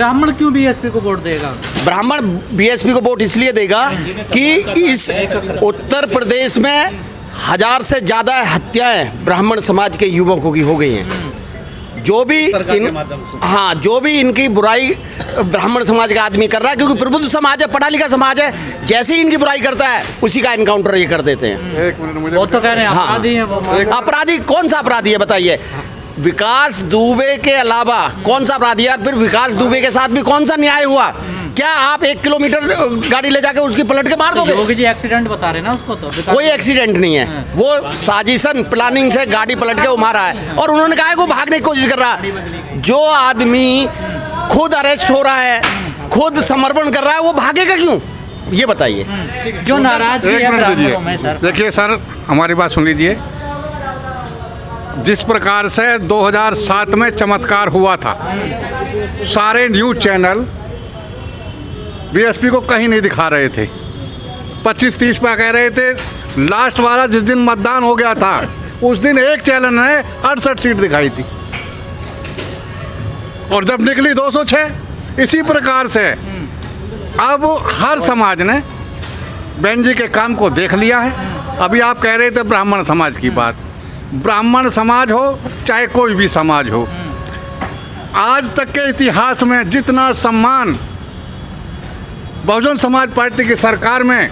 ब्राह्मण क्यों बीएसपी को वोट देगा? ब्राह्मण बीएसपी को वोट इसलिए देगा कि इस उत्तर प्रदेश में 1000 से ज़्यादा हत्याएं ब्राह्मण समाज के युवकों की हो गई हैं। जो भी इनकी बुराई ब्राह्मण समाज का आदमी कर रहा है, क्योंकि प्रबुद्ध समाज है, पढ़ा लिखा समाज है, जैसे ही इनकी बुराई करता है उसी का एनकाउंटर ये कर देते हैं। वो तो कह रहे हैं अपराधी हैं वो। अपराधी कौन सा अपराधी है बताइए? विकास दुबे के अलावा कौन सा अपराधी है? फिर विकास दुबे के साथ भी कौन सा न्याय हुआ? क्या आप 1 किलोमीटर गाड़ी ले जाकर उसकी पलट के मार दोगे? योगी जी एक्सीडेंट बता रहे ना उसको, तो कोई एक्सीडेंट नहीं है, वो साजिशन प्लानिंग से गाड़ी पलट के वो मारा है। और उन्होंने कहा है कि वो भागने की कोशिश कर रहा है। जो आदमी खुद अरेस्ट हो रहा है, खुद समर्पण कर रहा है, वो भागेगा क्यों? ये बताइए। जो नाराजगी है ब्राह्मणों में सर। देखिए सर, हमारी बात सुन लीजिए। जिस प्रकार से 2007 में चमत्कार हुआ था, सारे न्यूज़ चैनल बीएसपी को कहीं नहीं दिखा रहे थे। 25-30 पे कह रहे थे। लास्ट वाला जिस दिन मतदान हो गया था उस दिन एक चैनल ने 68 सीट दिखाई थी और जब निकली 206। इसी प्रकार से अब हर समाज ने बहन जी के काम को देख लिया है। अभी आप कह रहे थे ब्राह्मण समाज की बात। ब्राह्मण समाज हो चाहे कोई भी समाज हो, आज तक के इतिहास में जितना सम्मान बहुजन समाज पार्टी की सरकार में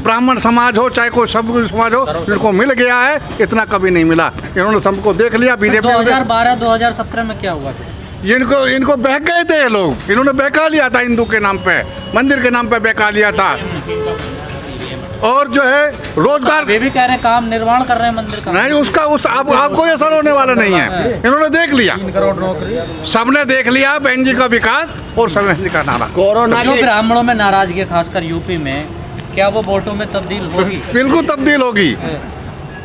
ब्राह्मण समाज हो चाहे कोई सब समाज हो इनको मिल गया है, इतना कभी नहीं मिला। इन्होंने सबको देख लिया। बीजेपी 2012-2017 में क्या हुआ था? इनको बहक गए थे ये लोग। इन्होंने बहका लिया था, हिंदू के नाम पे, मंदिर के नाम पे बहका लिया था। और जो है रोजगार, वे भी कह रहे हैं काम निर्माण कर रहे हैं मंदिर का। नहीं, उसका आपको असर होने वाला नहीं है। इन्होंने देख लिया, 3 करोड़ नौकरी सबने देख लिया बहन जी का विकास और समय जी का नारा। कोरोना जो ब्राह्मणों में नाराजगी है खासकर यूपी में, क्या वो वोटों में तब्दील होगी? बिल्कुल तब्दील होगी।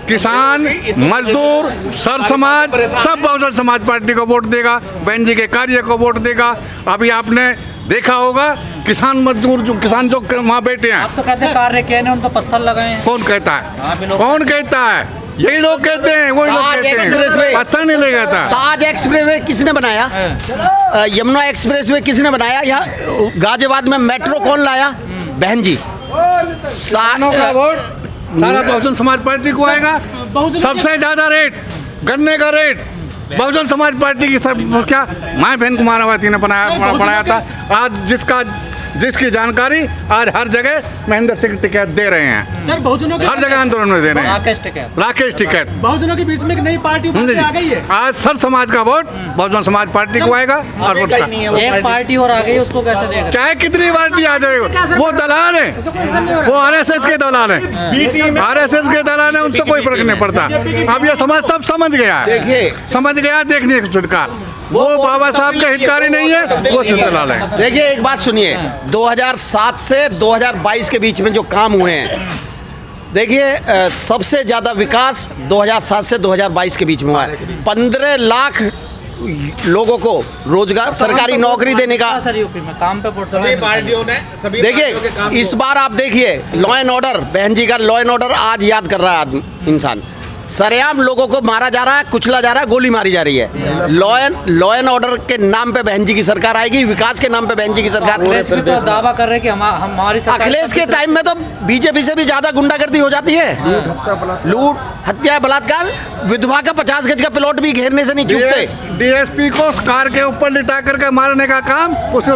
किसान, मजदूर, सर समाज सब बहुजन समाज पार्टी को वोट देगा, बहन जी के कार्य को वोट देगा। अभी आपने देखा होगा किसान मजदूर जो किसान जो वहाँ बैठे हैं, आप तो कहते कार्य किए हैं, उन तो पत्थर लगाए हैं। कौन कहता है? कौन कहता है? यही लोग कहते हैं, वही लोग कहते हैं। पत्थर नहीं ले जाता। ताज एक्सप्रेस वे किसने बनाया? यमुना एक्सप्रेस वे किसने बनाया? यहाँ गाजियाबाद में मेट्रो कौन लाया? बहन जी। किसानों का वोट सारा बहुजन समाज पार्टी को आएगा। सबसे ज्यादा रेट गन्ने का रेट बहुजन समाज पार्टी की सब क्या माँ बहन कुमारावती ने बनाया था। आज जिसकी जानकारी आज हर जगह महेंद्र सिंह टिकैत दे रहे हैं। सर बहुजनों के हर जगह आंदोलन में दे रहे हैं। राकेश टिकैत बहुजनों के बीच में एक नई पार्टी आ गई है। आज सर समाज का वोट बहुजन समाज पार्टी को आएगा। और एक पार्टी और आ गई, उसको कैसे देगा? चाहे कितनी पार्टी आ जाए, वो दलाल है, वो आरएसएस के दलाल है, आरएसएस के दलाल है, उनसे कोई फर्क नहीं पड़ता। अब ये समाज सब समझ गया है, समझ गया, देखने की छुटकार। वो बाबा साहब के हितकारी नहीं है, वो दलाल है। देखिए एक बात सुनिए, 2007 से 2022 के बीच में जो काम हुए हैं, देखिए सबसे ज़्यादा विकास 2007 से 2022 के बीच में हुआ है। 15 लाख लोगों को रोजगार, सरकारी नौकरी देने का। काम पे सभी पार्टियों ने देखिए इस बार आप देखिए लॉ एंड ऑर्डर, बहन जी का लॉ एंड ऑर्डर आज याद कर रहा है इंसान। सरेआम लोगों को मारा जा रहा है, कुचला जा रहा है, गोली मारी जा रही है। लॉ एंड ऑर्डर के नाम पे बहन जी की सरकार आएगी, विकास के नाम पे बहन जी की सरकार। अखिलेश भी तो दावा कर रहे हैं कि हमारी सरकार। अखिलेश के टाइम में तो बीजेपी से भी ज्यादा गुंडागर्दी हो जाती है। लूट, हत्या, बलात्कार, विधवा का 50 गज का प्लॉट भी घेरने से नहीं चूकते। डीएसपी को कार के ऊपर लिटा करके मारने का काम उस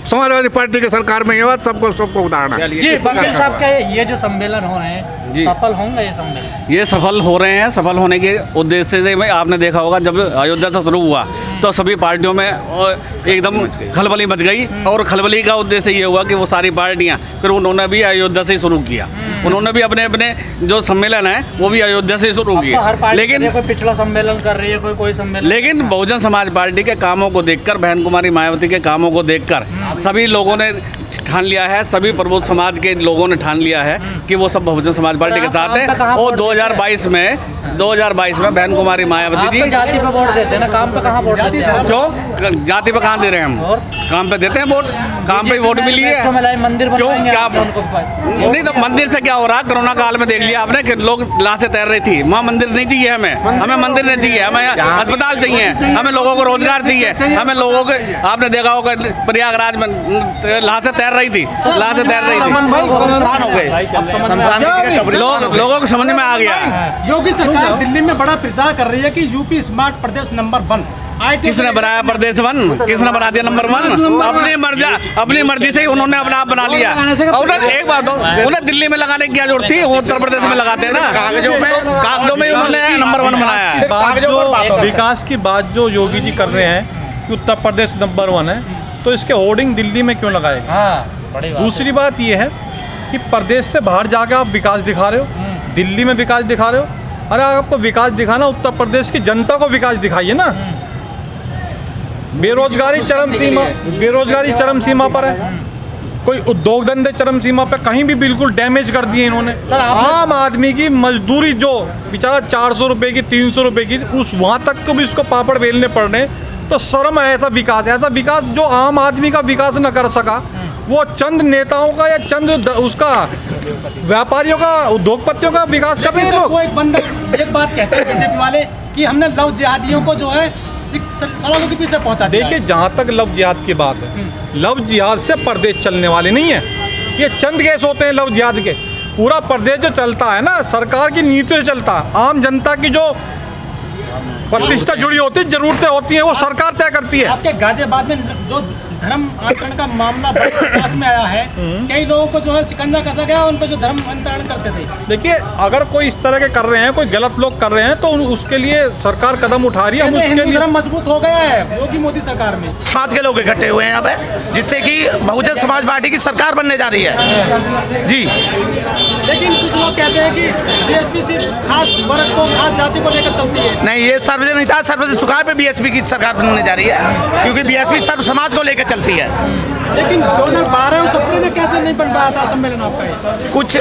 समाजवादी पार्टी की सरकार में हुआ। सबको उदाहरण है। जी बघेल साहब का ये जो सम्मेलन हो रहे हैं, सफल होंगे ये सम्मेलन? ये सफल हो रहे हैं। सफल होने के उद्देश्य से में आपने देखा होगा जब अयोध्या से शुरू हुआ तो सभी पार्टियों में एकदम खलबली मच गई। और खलबली का उद्देश्य ये हुआ कि वो सारी पार्टियां फिर उन्होंने भी अयोध्या से शुरू किया। उन्होंने भी अपने अपने जो सम्मेलन है वो भी अयोध्या से शुरू किया। लेकिन कोई पिछला सम्मेलन कर रही है, कोई सम्मेलन। लेकिन बहुजन समाज पार्टी के कामों को देखकर, बहन कुमारी मायावती के कामों को देखकर सभी लोगों ने ठान लिया है, सभी प्रबुद्ध समाज के लोगों ने ठान लिया है कि वो सब बहुजन समाज पार्टी के साथ है। और 2022 में बहन कुमारी मायावती आप जी तो जाति पे वोट देते हैं ना, काम पे कहाँ वोट देते हैं? क्यों जाति पे कहाँ दे रहे हैं हम? काम पे देते हैं वोट, काम पे वोट मिली है। मंदिर क्यों क्या उनको नहीं तो मंदिर से क्या हो रहा? कोरोना काल में देख लिया आपने कि लोग लाशें तैर रही थी। वहाँ मंदिर नहीं चाहिए हमें मंदिर नहीं चाहिए, हमें अस्पताल चाहिए, हमें लोगों को रोजगार चाहिए, हमें लोगों को, आपने देखा होगा प्रयागराज में लाशें तैर रही थी, लाशें तैर रही थी, लोगों को समझ में आ गया। योगी सरकार दिल्ली में बड़ा प्रचार कर रही है कि यूपी स्मार्ट प्रदेश नंबर 1। किसने बनाया प्रदेश 1? किसने बना दिया नंबर 1? अपनी मर्जी से ही उन्होंने अपना आप बना लिया। और एक बात हो, उन्हें दिल्ली में लगाने की क्या जरूरत थी? उत्तर प्रदेश में लगाते हैं ना, कागजों में उन्होंने नंबर 1 बनाया है। विकास की बात जो योगी जी कर रहे हैं कि उत्तर प्रदेश नंबर 1 है, तो इसके होर्डिंग दिल्ली में क्यों लगाए? दूसरी बात ये है कि प्रदेश से बाहर जाकर आप विकास दिखा रहे हो, दिल्ली में विकास दिखा रहे हो। अरे आपको विकास दिखाना, उत्तर प्रदेश की जनता को विकास दिखाइए ना। बेरोजगारी चरम सीमा पर है, कोई उद्योग धंधे चरम सीमा पे, कहीं भी बिल्कुल डैमेज कर दिए इन्होंने। आम आदमी की मजदूरी जो बेचारा 400 रुपए की 300 रुपए की, उस वहाँ तक को भी इसको पापड़ बेलने पड़ रहे। तो शर्म है ऐसा विकास जो आम आदमी का विकास न कर सका, वो चंद नेताओं का या चंद उसका व्यापारियों का, उद्योगपतियों का विकास कर रहे हैं लोग। वो एक बात कहते हैं बीजेपी वाले कि हमने लव जिहादियों को जो है सड़कों के पीछे पहुंचा दिया। देखिए, जहाँ तक लव जिहाद की बात है, लव जिहाद से प्रदेश चलने वाले नहीं है। ये चंद केस होते हैं लव जिहाद के। पूरा प्रदेश जो चलता है ना, सरकार की नीति से चलता है। आम जनता की जो प्रतिष्ठा जुड़ी होती है, जरूरतें होती हैं, वो सरकार तय करती है। आपके गाजियाबाद में जो धर्म अंतरण का मामला पास में आया है, कई लोगों को जो है शिकंजा कसा गया उन पर जो धर्म अंतरण करते थे। देखिए, अगर कोई इस तरह के कर रहे हैं, कोई गलत लोग कर रहे हैं, तो उसके लिए सरकार कदम उठा रही है। हम उसके लिए धर्म मजबूत हो गया है योगी मोदी सरकार में। समाज के लोग इकट्ठे हुए हैं यहाँ पे, जिससे कि बहुजन समाज पार्टी की सरकार बनने जा रही है जी। लेकिन कुछ लोग कहते हैं कि बीएसपी सिर्फ खास वर्ग को, खास जाति को लेकर चलती है। नहीं, ये सर्वजन था, सर्वजन सुखाए पे बीएसपी की सरकार बनने जा रही है, क्योंकि बीएसपी सर्व समाज को लेकर चलती है। लेकिन 2012 और 17 में कैसे नहीं बन पाया था सम्मेलन आपका? कुछ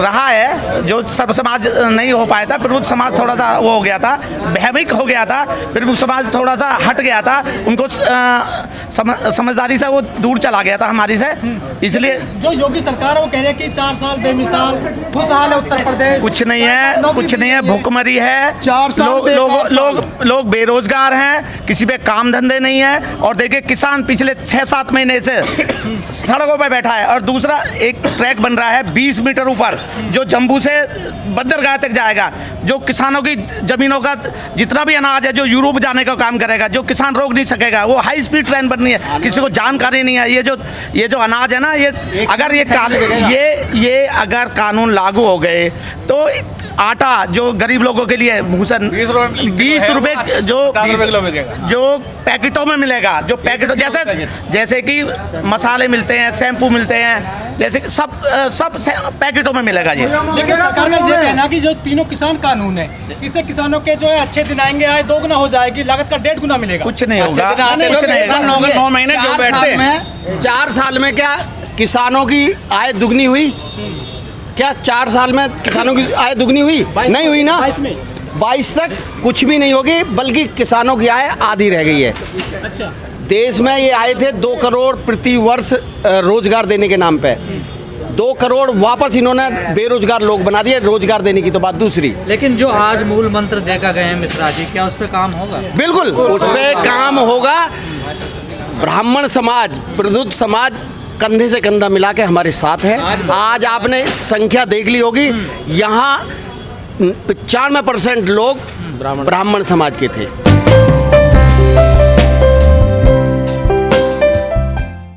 रहा है जो सर्व समाज नहीं हो पाया था, प्रबुद्ध समाज थोड़ा सा वो हो गया था, भयभीत हो गया था, प्रबुद्ध समाज थोड़ा सा हट गया था, उनको समझदारी से वो दूर चला गया था हमारी से। इसलिए जो योगी सरकार है वो कह रही है कि 4 साल बेमिसाल खुशहाल है उत्तर प्रदेश। कुछ नहीं है, भूखमरी है, 4 साल लोग बेरोजगार हैं, किसी पे काम धंधे नहीं है। और देखिए, किसान पिछले 6-7 महीने से सड़कों पर बैठा है। और दूसरा, एक ट्रैक बन रहा है 20 मीटर ऊपर, जो जम्मू से बंदरगाह तक जाएगा, जो किसानों की जमीनों का जितना भी अनाज है, जो यूरोप जाने का काम करेगा, जो किसान रोक नहीं सकेगा। वो हाई स्पीड ट्रेन बननी है, किसी को जानकारी नहीं है। ये जो अनाज है ना, ये अगर कानून लागू हो गए तो आटा जो गरीब लोगों के लिए भूषण 20 रुपए जो पैकेटों में मिलेगा, जो पैकेटों जैसे कि मसाले मिलते हैं, शैम्पू मिलते हैं, जैसे सब पैकेटों में मिलेगा ये। लेकिन सरकार का ये कहना कि जो तीनों किसान कानून है, इससे किसानों के जो है अच्छे दिन आएंगे, आय 2 गुना हो जाएगी, लागत का 1.5 गुना मिलेगा। कुछ नहीं होगा, 9 महीने क्यों बैठते? 4 साल में क्या किसानों की आय दुगनी हुई? क्या 4 साल में किसानों की आय दुगनी हुई? नहीं हुई ना। 22 तक कुछ भी नहीं होगी, बल्कि किसानों की आय आधी रह गई है। अच्छा, देश में ये आए थे 2 करोड़ प्रति वर्ष रोजगार देने के नाम पे। 2 करोड़ वापस इन्होंने बेरोजगार लोग बना दिए। रोजगार देने की तो बात दूसरी। लेकिन जो आज मूल मंत्र देखा गए हैं मिश्रा जी, क्या उस पर काम होगा? बिल्कुल उस पर काम होगा। ब्राह्मण समाज, प्रबुद्ध समाज कंधे से कंधा मिला के हमारे साथ है। आज आपने संख्या देख ली होगी, यहाँ 95% लोग ब्राह्मण समाज के थे।